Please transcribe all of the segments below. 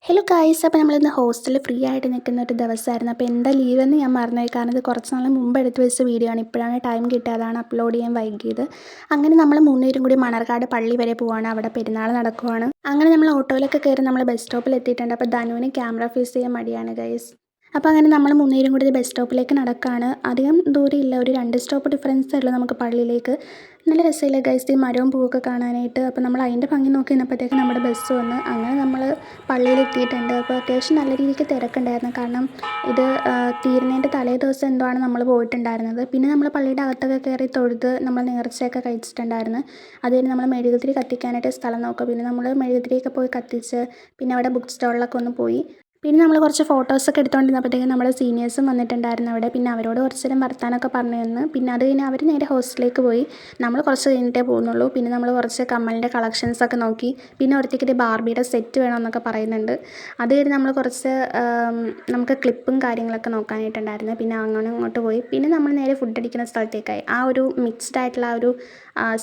Hello guys, അപ്പോൾ നമ്മളിന്ന് ഹോസ്റ്റലിൽ ഫ്രീ ആയിട്ട് നിൽക്കുന്ന ഒരു ദിവസമായിരുന്നു. അപ്പോൾ എന്താ ലീവെന്ന് ഞാൻ മറന്നുപോയി. കാരണം ഇത് കുറച്ച് നാൾ മുമ്പ് എടുത്ത് വെച്ച വീഡിയോ ആണ്. ഇപ്പോഴാണ് ടൈം കിട്ടിയത്, അതാണ് അപ്ലോഡ് ചെയ്യാൻ വൈകിയത്. അങ്ങനെ നമ്മൾ മൂന്നുപേരും കൂടി മണർകാട് പള്ളി വരെ പോവാണ്. അവിടെ പെരുന്നാൾ നടക്കുവാണ്. അങ്ങനെ നമ്മൾ ഓട്ടോയിലൊക്കെ കയറി നമ്മൾ ബസ് സ്റ്റോപ്പിൽ എത്തിയിട്ടുണ്ട്. അപ്പോൾ ധനുവിന് ക്യാമറ ഫേസ് ചെയ്യാൻ മടിയാണ് ഗൈസ്. അപ്പോൾ അങ്ങനെ നമ്മൾ മൂന്നുപേരും കൂടി ബസ് സ്റ്റോപ്പിലേക്ക് നടക്കുകയാണ്. അധികം ദൂരമില്ല, ഒരു 2 സ്റ്റോപ്പ് ഡിഫറൻസേ ഉള്ളൂ നമുക്ക് പള്ളിയിലേക്ക്. നല്ല രസമില്ല ഗൈസ് ഈ മരവും പൂവൊക്കെ കാണാനായിട്ട്. അപ്പോൾ നമ്മൾ അതിൻ്റെ ഭംഗി നോക്കി നിന്നപ്പോഴത്തേക്ക് നമ്മുടെ ബസ് വന്ന്. അങ്ങനെ നമ്മൾ പള്ളിയിൽ എത്തിയിട്ടുണ്ട്. അപ്പോൾ അത്യാവശ്യം നല്ല രീതിക്ക് തിരക്കുണ്ടായിരുന്നു. കാരണം ഇത് തീരുന്നതിൻ്റെ തലേ ദിവസം എന്തോ ആണ് നമ്മൾ പോയിട്ടുണ്ടായിരുന്നത്. പിന്നെ നമ്മൾ പള്ളിയുടെ അകത്തൊക്കെ കയറി തൊഴുത് നമ്മൾ നേർച്ചയൊക്കെ കഴിച്ചിട്ടുണ്ടായിരുന്നു. അത് കഴിഞ്ഞ് നമ്മൾ മെഴുകുതിരി കത്തിക്കാനായിട്ട് സ്ഥലം നോക്കുക. പിന്നെ നമ്മൾ മെഴുകുതിരിയൊക്കെ പോയി കത്തിച്ച് പിന്നെ അവിടെ ബുക്ക് സ്റ്റോളിലൊക്കെ ഒന്ന് പോയി. പിന്നെ നമ്മൾ കുറച്ച് ഫോട്ടോസൊക്കെ എടുത്തുകൊണ്ടിരുന്നപ്പോഴത്തേക്കും നമ്മുടെ സീനിയേഴ്സും വന്നിട്ടുണ്ടായിരുന്നു അവിടെ. പിന്നെ അവരോട് കുറച്ച് നേരം വർത്താനമൊക്കെ പറഞ്ഞു തന്ന്. പിന്നെ അത് കഴിഞ്ഞ് അവർ നേരെ ഹോസ്റ്റലിലേക്ക് പോയി. നമ്മൾ കുറച്ച് കഴിഞ്ഞിട്ടേ പോകുന്നുള്ളൂ. പിന്നെ നമ്മൾ കുറച്ച് കമ്മലിൻ്റെ കളക്ഷൻസൊക്കെ നോക്കി. പിന്നെ ഒരുത്തിക്കിട്ട് ബാർബിയുടെ സെറ്റ് വേണമെന്നൊക്കെ പറയുന്നുണ്ട്. അത് കഴിഞ്ഞ് നമ്മൾ കുറച്ച് നമുക്ക് ക്ലിപ്പും കാര്യങ്ങളൊക്കെ നോക്കാനായിട്ടുണ്ടായിരുന്നു. പിന്നെ അങ്ങനെ അങ്ങോട്ട് പോയി. പിന്നെ നമ്മൾ നേരെ ഫുഡ് അടിക്കുന്ന സ്ഥലത്തേക്കായി. ആ ഒരു മിക്സ്ഡ് ആയിട്ടുള്ള ആ ഒരു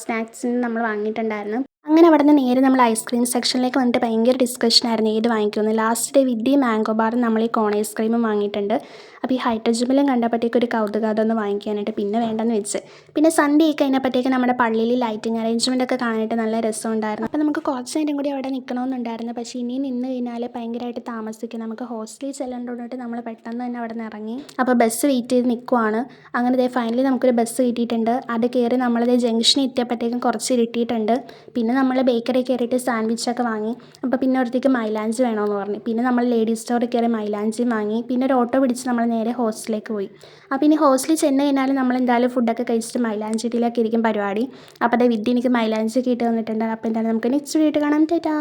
സ്നാക്സിന് നമ്മൾ വാങ്ങിയിട്ടുണ്ടായിരുന്നു. അങ്ങനെ അവിടെ നിന്ന് നേരെ നമ്മൾ ഐസ്ക്രീം സെക്ഷനിലേക്ക് വന്നിട്ട് ഭയങ്കര ഡിസ്കഷനായിരുന്നു ഏത് വാങ്ങിക്കുമെന്ന്. ലാസ്റ്റ് ഡേ വിദ്യ മാംഗോ ബാറും നമ്മൾ ഈ കോൺ ഐസ്ക്രീമും വാങ്ങിയിട്ടുണ്ട്. അപ്പോൾ ഈ ഹൈഡ്രജമിലും കണ്ടപ്പോഴത്തേക്ക് ഒരു കൗതുകം അതൊന്ന് വാങ്ങിക്കാനായിട്ട്. പിന്നെ വേണ്ടെന്ന് വെച്ച്. പിന്നെ സൺഡേ ആയി കഴിഞ്ഞപ്പോഴത്തേക്ക് നമ്മുടെ പള്ളിയിൽ ലൈറ്റിംഗ് അറേഞ്ച്മെൻ്റ് ഒക്കെ കാണാനായിട്ട് നല്ല രസമുണ്ടായിരുന്നു. അപ്പോൾ നമുക്ക് കുറച്ച് നേരം കൂടി അവിടെ നിൽക്കണമെന്നുണ്ടായിരുന്നു. പക്ഷേ ഇനി നിന്ന് കഴിഞ്ഞാൽ ഭയങ്കരമായിട്ട് താമസിക്കും. നമുക്ക് ഹോസ്റ്റലിൽ ചെല്ലേണ്ടതുകൊണ്ട് നമ്മൾ പെട്ടെന്ന് തന്നെ അവിടെ നിന്ന് ഇറങ്ങി. അപ്പോൾ ബസ് വെയിറ്റ് ചെയ്ത് നിൽക്കുവാണ്. അങ്ങനെ ഫൈനലി നമുക്കൊരു ബസ് കിട്ടിയിട്ടുണ്ട്. അത് കയറി നമ്മളത് ജംഗ്ഷനിൽ എത്തിയപ്പോഴത്തേക്കും കുറച്ച് ഇരുട്ടിയിട്ടുണ്ട്. പിന്നെ നമ്മൾ ബേക്കറി കയറിയിട്ട് സാൻഡ്വിച്ചൊക്കെ വാങ്ങി. അപ്പോൾ പിന്നെ ഒരിടത്തേക്ക് മൈലാഞ്ചി വേണമെന്ന് പറഞ്ഞു. പിന്നെ നമ്മൾ ലേഡീസ് സ്റ്റോറിൽ കയറി മൈലാഞ്ചിയും വാങ്ങി. പിന്നെ ഒരു ഓട്ടോ പിടിച്ച് നമ്മൾ നേരെ ഹോസ്റ്റലിലേക്ക് പോയി. അപ്പോൾ ഇനി ഹോസ്റ്റലിൽ ചെന്ന് കഴിഞ്ഞാൽ നമ്മൾ എന്തായാലും ഫുഡൊക്കെ കഴിച്ചിട്ട് മൈലാഞ്ചിയിലൊക്കെ ഇരിക്കും പരിപാടി. അപ്പോൾ അതേ വിദ്യ എനിക്ക് മൈലാഞ്ചി ഒക്കെ ഇട്ട് തന്നിട്ടുണ്ട്. അപ്പോൾ എന്തായാലും നമുക്ക് നെക്സ്റ്റ് വീഡിയോ കാണാം. ടാറ്റാ.